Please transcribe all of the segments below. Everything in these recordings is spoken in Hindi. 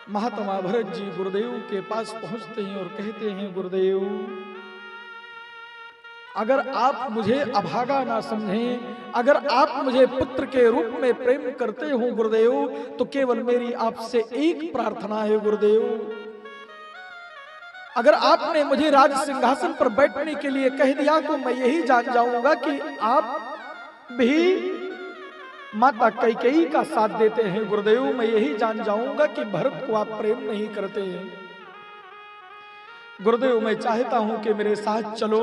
महात्मा भरत जी गुरुदेव के पास पहुंचते हैं और कहते हैं, गुरुदेव अगर आप मुझे अभागा ना समझें, अगर आप मुझे पुत्र के रूप में प्रेम करते हो गुरुदेव, तो केवल मेरी आपसे एक प्रार्थना है गुरुदेव। अगर आपने मुझे राज सिंहासन पर बैठने के लिए कह दिया तो मैं यही जान जाऊंगा कि आप भी माता कैकेयी का साथ देते हैं गुरुदेव। मैं यही जान जाऊंगा कि भरत को आप प्रेम नहीं करते हैं गुरुदेव। मैं चाहता हूं कि मेरे साथ चलो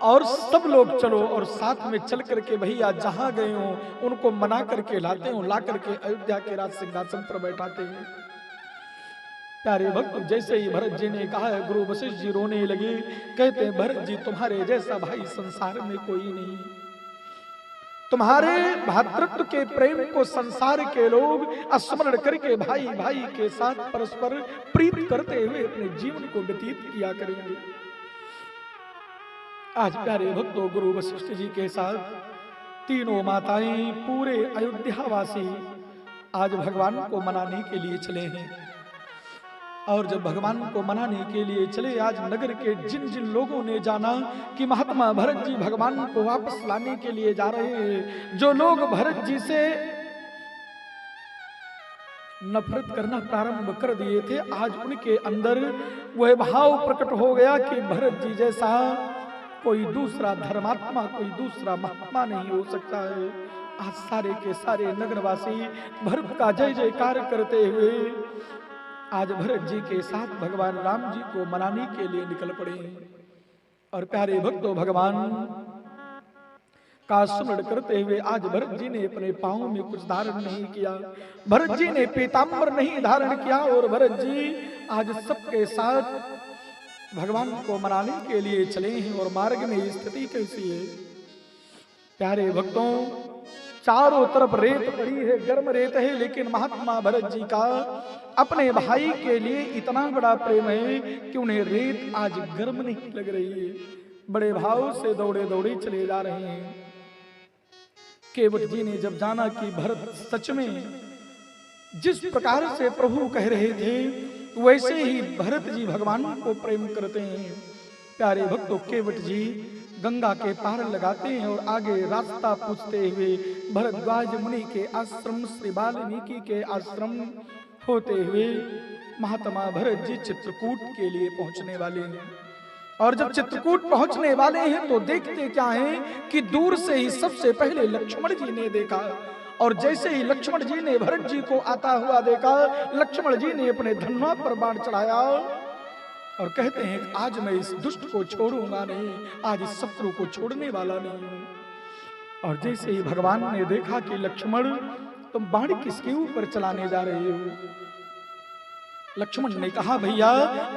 और सब लोग चलो और साथ में चल करके भैया जहां गए हो उनको मना करके लाते हो, ला करके अयोध्या के राज सिंहासन पर बैठाते हैं। प्यारे भक्त, जैसे ही भरत जी ने कहा है, गुरु वशिष्ठ जी रोने लगे। कहते हैं, भरत जी तुम्हारे जैसा भाई संसार में कोई नहीं। तुम्हारे भातृत्व के प्रेम को संसार के लोग स्मरण करके भाई भाई के साथ परस्पर प्रीत करते हुए अपने जीवन को व्यतीत किया करेंगे। आज प्यारे भक्तों, गुरु वशिष्ठ जी के साथ तीनों माताएं, पूरे अयोध्यावासी आज भगवान को मनाने के लिए चले हैं। और जब भगवान को मनाने के लिए चले, आज नगर के जिन जिन लोगों ने जाना कि महात्मा भरत जी भगवान को वापस लाने के लिए जा रहे हैं, जो लोग भरत जी से नफरत करना प्रारंभ कर दिए थे, आज उनके अंदर वह भाव प्रकट हो गया कि भरत जी जैसा कोई दूसरा धर्मात्मा, कोई दूसरा महात्मा नहीं हो सकता है। आज सारे के सारे नगरवासी भरत का जय जयकार करते हुए आज भरत जी के साथ भगवान राम जी को मनाने के लिए निकल पड़े। और प्यारे भक्तों, भगवान का स्मरण करते हुए आज भरत जी ने अपने पांव में कुछ धारण नहीं किया, भरत जी ने पीतांबर नहीं धारण किया और भरत जी आज सबके साथ भगवान को मनाने के लिए चले हैं। और मार्ग में स्थिति कैसी है प्यारे भक्तों, चारों तरफ रेत पड़ी है, गर्म रेत है, लेकिन महात्मा भरत जी का अपने भाई के लिए इतना बड़ा प्रेम है कि उन्हें रेत आज गर्म नहीं लग रही है। बड़े भाव से दौड़े दौड़े चले जा रहे हैं। केवट जी ने जब जाना कि भरत सच में जिस प्रकार से प्रभु कह रहे थे वैसे ही भरत जी भगवान को प्रेम करते हैं। प्यारे भक्तों, केवट जी गंगा के पार लगाते हैं और आगे रास्ता पूछते हुए भरद्वाज मुनि के आश्रम, श्री वाल्मीकि के आश्रम होते हुए महात्मा भरत जी चित्रकूट के लिए पहुंचने वाले हैं। और जब चित्रकूट पहुंचने वाले हैं तो देखते क्या है कि दूर से ही सबसे पहले लक्ष्मण जी ने देखा। और जैसे ही लक्ष्मण जी ने भरत जी को आता हुआ देखा, लक्ष्मण जी ने अपने धनुआ पर बाण चढ़ाया और कहते हैं, आज मैं इस दुष्ट को छोड़ूंगा नहीं, आज इस शत्रु को छोड़ने वाला नहीं हूं। और जैसे ही भगवान ने देखा कि लक्ष्मण तुम बाण किसके ऊपर चलाने जा रहे हो, लक्ष्मण ने कहा, भैया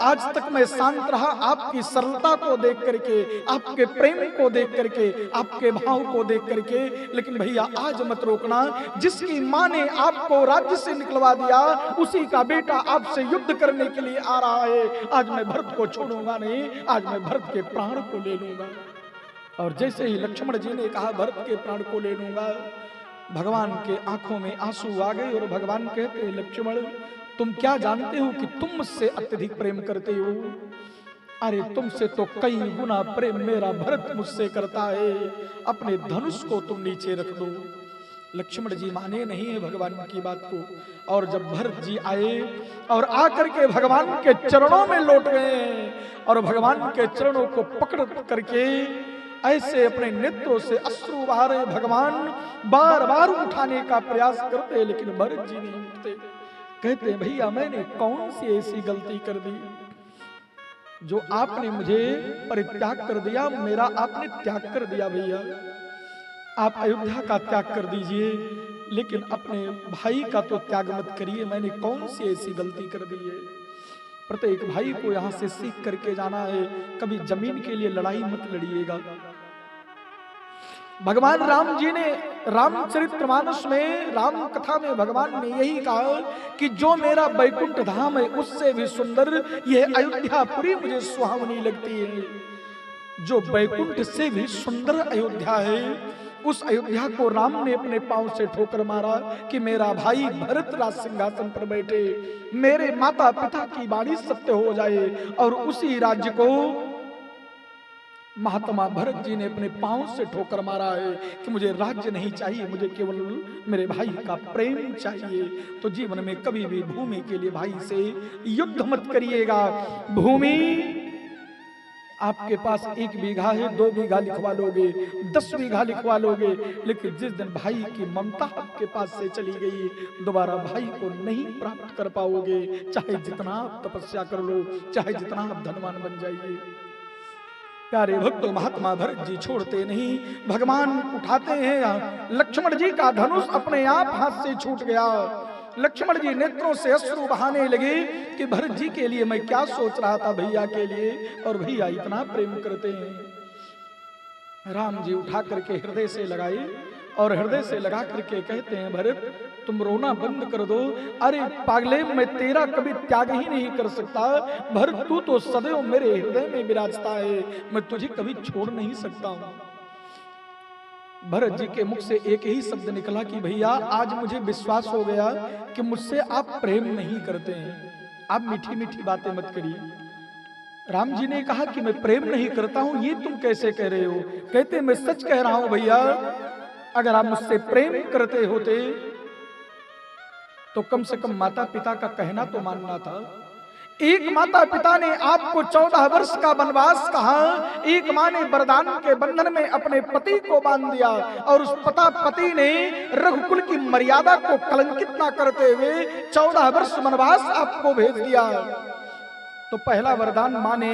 आज तक मैं शांत रहा आपकी सरलता को देख करके, आपके प्रेम को देख करके, आपके भाव को देख करके, लेकिन भैया आज मत रोकना। जिसकी माँ ने आपको राज्य से निकलवा दिया उसी का बेटा आपसे युद्ध करने के लिए आ रहा है। आज मैं भरत को छोड़ूंगा नहीं, आज मैं भरत के प्राण को ले लूंगा। और जैसे ही लक्ष्मण जी ने कहा भरत के प्राण को ले लूंगा, भगवान के आंखों में आंसू आ गए और भगवान कहते हैं, लक्ष्मण तुम क्या जानते हो कि तुम मुझसे अत्यधिक प्रेम करते हो? अरे तुमसे तो कई गुना प्रेम मेरा भरत मुझसे करता है, अपने धनुष को तुम नीचे रख दो। लक्ष्मण जी माने नहीं है भगवान की बात को। और जब भरत जी आए और आकर के भगवान के चरणों में लौट गए और भगवान के चरणों को पकड़ करके ऐसे अपने नेत्रों से अश्रु बहा रहे, भगवान बार बार उठाने का प्रयास करते लेकिन भरत जी नहीं उठते। कहते भैया मैंने कौन सी ऐसी गलती कर दी जो आपने मुझे परित्याग कर दिया, मेरा आपने त्याग कर दिया। भैया आप अयोध्या का त्याग कर दीजिए लेकिन अपने भाई का तो त्याग मत करिए, मैंने कौन सी ऐसी गलती कर दी है। प्रत्येक भाई को यहाँ से सीख करके जाना है, कभी जमीन के लिए लड़ाई मत लड़िएगा। भगवान राम जी ने रामचरितमानस में, राम कथा में भगवान ने यही कहा कि जो मेरा बैकुंठ धाम है उससे भी सुंदर यह अयोध्यापुरी मुझे सुहावनी लगती है। जो बैकुंठ से भी सुंदर अयोध्या है उस अयोध्या को राम ने अपने पांव से ठोकर मारा कि मेरा भाई भरत राज सिंहासन पर बैठे, मेरे माता पिता की वाणी सत्य हो जाए। और उसी राज्य को महात्मा भरत जी ने अपने पांव से ठोकर मारा है कि मुझे राज्य नहीं चाहिए, मुझे केवल मेरे भाई का प्रेम चाहिए। तो जीवन में कभी भी भूमि के लिए भाई से युद्ध मत करिएगा। भूमि आपके पास 1 बीघा है, 2 बीघा लिखवा लोगे, 10 बीघा लिखवा लोगे, लेकिन जिस दिन भाई की ममता आपके पास से चली गई, दोबारा भाई को नहीं प्राप्त कर पाओगे। चाहे जितना आप तपस्या कर लो, चाहे जितना आप धनवान बन जाइए। प्यारे भक्तों, महात्मा भरत जी छोड़ते नहीं, भगवान उठाते हैं। लक्ष्मण जी का धनुष अपने आप हाथ से छूट गया। लक्ष्मण जी नेत्रों से अश्रु बहाने लगे कि भरत जी के लिए मैं क्या सोच रहा था, भैया के लिए, और भैया इतना प्रेम करते हैं। राम जी उठा करके हृदय से लगाए और हृदय से लगा करके कहते हैं, भरत तुम रोना बंद कर दो। अरे पागले, मैं तेरा कभी त्याग ही नहीं कर सकता। भरत तू तो सदैव मेरे हृदय में विराजता है, मैं तुझे कभी छोड़ नहीं सकता हूं। भरत जी के मुख से एक ही शब्द निकला कि भैया आज मुझे विश्वास हो गया कि मुझसे आप प्रेम नहीं करते हैं, आप मीठी मीठी बातें मत करिए। राम जी ने कहा कि मैं प्रेम नहीं करता हूं, ये तुम कैसे कह रहे हो? कहते मैं सच कह रहा हूं भैया, अगर आप मुझसे प्रेम करते होते तो कम से कम माता पिता का कहना तो मानना था। एक माता पिता ने आपको 14 वर्ष का वनवास कहा, एक मां ने वरदान के बंधन में अपने पति को बांध दिया, और उस पति ने रघुकुल की मर्यादा को कलंकित ना करते हुए 14 वर्ष वनवास आपको भेज दिया। तो पहला वरदान मां ने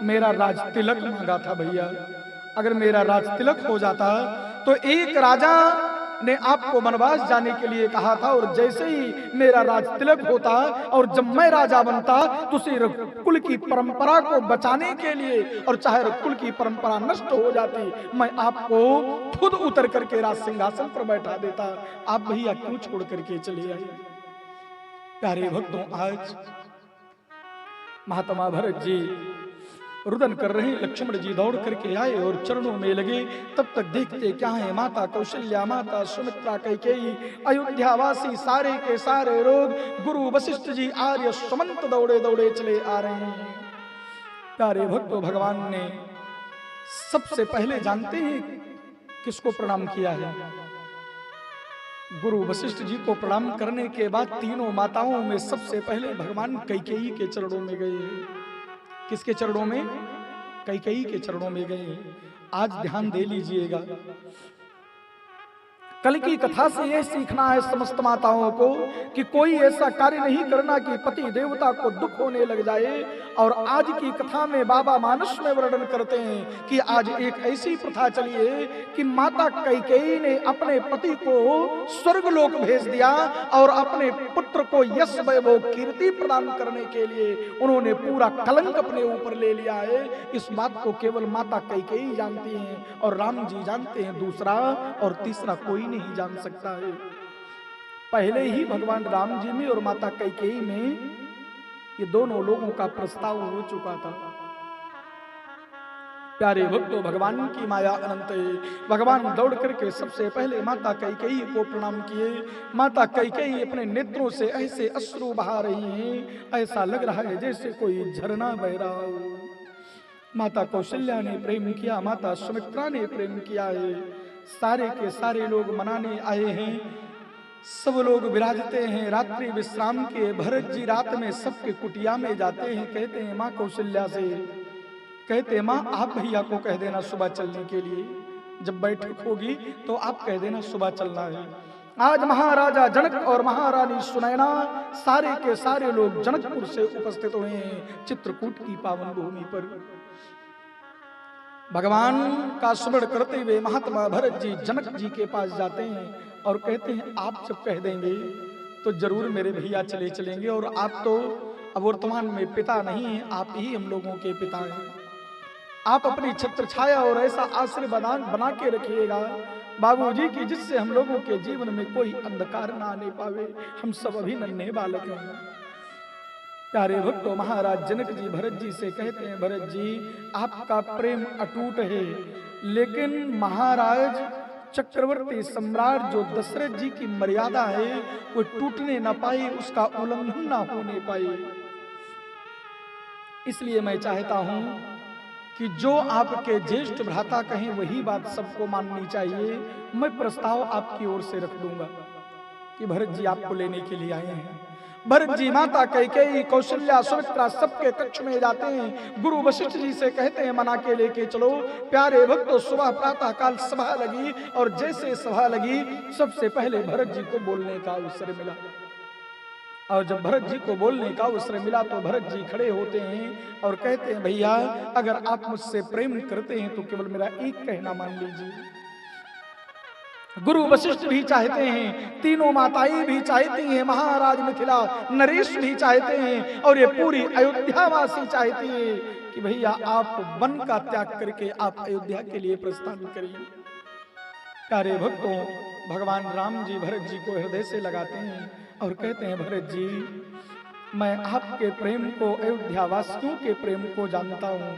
मेरा राज तिलक मांगा था भैया। अगर मेरा राज तिलक हो जाता तो एक राजा ने आपको वनवास जाने के लिए कहा था, और जैसे ही मेरा राज तिलक होता और जब मैं राजा बनता तो उसी कुल की परंपरा को बचाने के लिए, और चाहे कुल की परंपरा नष्ट हो जाती, मैं आपको खुद उतर करके राज सिंहासन पर बैठा देता। आप भैया क्यों छोड़ करके चले आए? प्यारे भक्तों, आज महात्मा भरत जी रुदन कर रहे, लक्ष्मण जी दौड़ करके आए और चरणों में लगे। तब तक देखते क्या है, माता कौशल्या, माता सुमित्रा, कैकेयी, अयोध्यावासी सारे के सारे लोग, गुरु वशिष्ठ जी, आर्य सुमंत दौड़े दौड़े चले आ रहे हैं। प्यारे भक्तों, भगवान ने सबसे पहले जानते हैं किसको प्रणाम किया है? गुरु वशिष्ठ जी को प्रणाम करने के बाद तीनों माताओं में सबसे पहले भगवान कैकेयी के चरणों में गए। किसके चरणों में? कैकेयी के चरणों में गए। आज ध्यान दे लीजिएगा, कल की कथा से यह सीखना है समस्त माताओं को कि कोई ऐसा कार्य नहीं करना कि पति देवता को दुख होने लग जाए। और आज की कथा में बाबा मानस में वर्णन करते हैं कि आज एक ऐसी प्रथा चली है कि माता कैकेयी ने अपने पति को स्वर्गलोक भेज दिया और अपने पुत्र को यश वैभव कीर्ति प्रदान करने के लिए उन्होंने पूरा कलंक अपने ऊपर ले लिया है। इस बात को केवल माता कैकेयी जानती हैं और राम जी जानते हैं, दूसरा और तीसरा कोई नहीं जान सकता है। पहले ही भगवान राम जी में और माता कैकेयी में ये दोनों लोगों का प्रस्ताव हो चुका था। प्यारे भक्तों, भगवान की माया अनंत है। भगवान दौड़ करके सबसे पहले माता कैकेयी को प्रणाम किए। माता कैकेयी अपने नेत्रों से ऐसे अश्रु बहा रही हैं, ऐसा लग रहा है जैसे कोई झरना बह रहा हो। माता कौशल्या ने प्रेम किया, माता सुमित्रा ने प्रेम किया है। सारे के सारे लोग मनाने आए हैं, सब लोग विराजते हैं। रात्रि विश्राम के भरत जी रात में सबके कुटिया में जाते हैं। कहते हैं माँ कौशल्या से, कहते हैं माँ आप भैया को कह देना सुबह चलने के लिए, जब बैठक होगी तो आप कह देना सुबह चलना है। आज महाराजा जनक और महारानी सुनैना सारे के सारे लोग जनकपुर से उपस्थित हुए हैं चित्रकूट की पावन भूमि पर। भगवान का स्मरण करते हुए महात्मा भरत जी जनक जी के पास जाते हैं और कहते हैं आप जब कह देंगे तो जरूर मेरे भैया चले चलेंगे, और आप तो अब वर्तमान में पिता नहीं हैं, आप ही हम लोगों के पिता हैं। आप अपनी छत्र छाया और ऐसा आशीर्वाद बना के रखिएगा बाबूजी की, जिससे हम लोगों के जीवन में कोई अंधकार ना आने पावे। हम सब अभी नन्हे बालक हैं। प्यारे भक्तों, महाराज जनक जी भरत जी से कहते हैं भरत जी आपका प्रेम अटूट है, लेकिन महाराज चक्रवर्ती सम्राट जो दशरथ जी की मर्यादा है वो टूटने ना पाए, उसका उल्लंघन ना होने पाए। इसलिए मैं चाहता हूं कि जो आपके ज्येष्ठ भ्राता कहें वही बात सबको माननी चाहिए। मैं प्रस्ताव आपकी ओर से रख दूंगा कि भरत जी आपको लेने के लिए आए हैं। भरत जी माता कैकेयी, कौशल्या, सुमित्रा सबके कक्ष में जाते हैं। गुरु वशिष्ठ जी से कहते हैं मना के लेके चलो। प्यारे भक्तों, सुबह प्रातः काल सभा लगी और जैसे सभा लगी सबसे पहले भरत जी को बोलने का अवसर मिला। और जब भरत जी को बोलने का अवसर मिला तो भरत जी खड़े होते हैं और कहते हैं भैया अगर आप मुझसे प्रेम करते हैं तो केवल मेरा एक कहना मान लीजिए। गुरु वशिष्ठ भी चाहते हैं, तीनों माताएं भी चाहती हैं, महाराज मिथिला नरेश भी चाहते हैं और ये पूरी अयोध्यावासी चाहती है कि भैया आप वन का त्याग करके आप अयोध्या के लिए प्रस्थान करिए। प्यारे भक्तों, भगवान राम जी भरत जी को हृदय से लगाते हैं और कहते हैं भरत जी मैं आपके प्रेम को, अयोध्या वासियों के प्रेम को जानता हूं,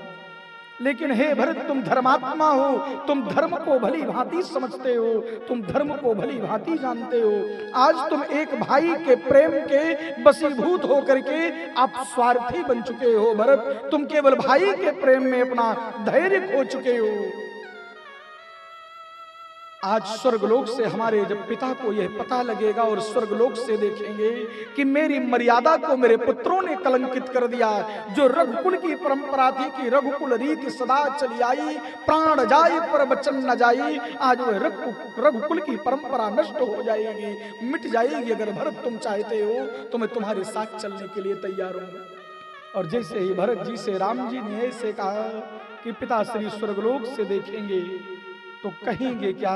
लेकिन हे भरत तुम धर्मात्मा हो, तुम धर्म को भली भांति समझते हो, तुम धर्म को भली भांति जानते हो। आज तुम एक भाई के प्रेम के बसीभूत होकर के आप स्वार्थी बन चुके हो। भरत तुम केवल भाई के प्रेम में अपना धैर्य खो चुके हो। आज स्वर्गलोक से हमारे जब पिता को यह पता लगेगा और स्वर्गलोक से देखेंगे कि मेरी मर्यादा को मेरे पुत्रों ने कलंकित कर दिया, जो रघुकुल की परंपरा थी कि रघुकुल रीति सदा चली आई, प्राण जाए पर वचन न जाई, आज वह रघुकुल की परंपरा नष्ट हो जाएगी, मिट जाएगी। अगर भरत तुम चाहते हो तो मैं तुम्हारे साथ चलने के लिए तैयार हूं। और जैसे ही भरत जी से राम जी ने ऐसे कहा कि पिता श्री स्वर्गलोक से देखेंगे तो कहेंगे क्या?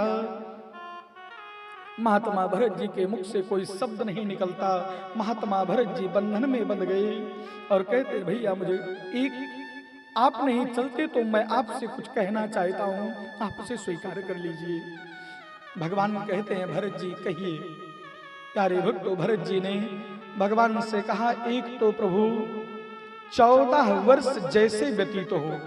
महात्मा भरत जी के मुख से कोई शब्द नहीं निकलता। महात्मा भरत जी बंधन में बंध गए और कहते भैया मुझे एक आप नहीं चलते तो मैं आपसे कुछ कहना चाहता हूं, आप उसे स्वीकार कर लीजिए। भगवान कहते हैं भरत जी कहिए। प्यारे भक्तों, भरत जी ने भगवान से कहा एक तो प्रभु 14 वर्ष जैसे व्यतीत हो,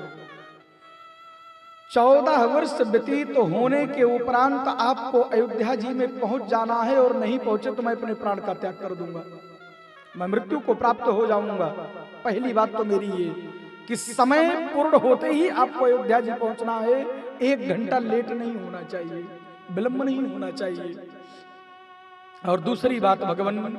14 वर्ष व्यतीत होने के उपरांत आपको अयोध्या जी में पहुंच जाना है और नहीं पहुंचे तो मैं अपने प्राण का त्याग कर दूंगा, मैं मृत्यु को प्राप्त हो जाऊंगा। पहली बात तो मेरी ये कि समय पूर्ण होते ही आपको अयोध्या जी पहुंचना है, 1 घंटा लेट नहीं होना चाहिए, विलंब नहीं होना चाहिए। और दूसरी बात भगवान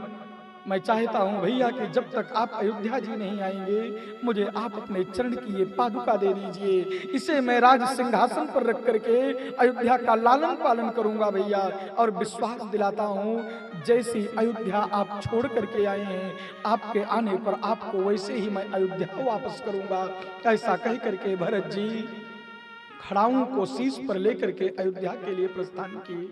मैं चाहता हूं भैया कि जब तक आप अयोध्या जी नहीं आएंगे मुझे आप अपने चरण की ये पादुका दे दीजिए, इसे मैं राज सिंहासन पर रख करके अयोध्या का लालन पालन करूंगा भैया। और विश्वास दिलाता हूं जैसी अयोध्या आप छोड़ करके आए हैं आपके आने पर आपको वैसे ही मैं अयोध्या वापस करूंगा। ऐसा कह करके भरत जी खड़ाऊं को शीश पर लेकर के अयोध्या के लिए प्रस्थान किए।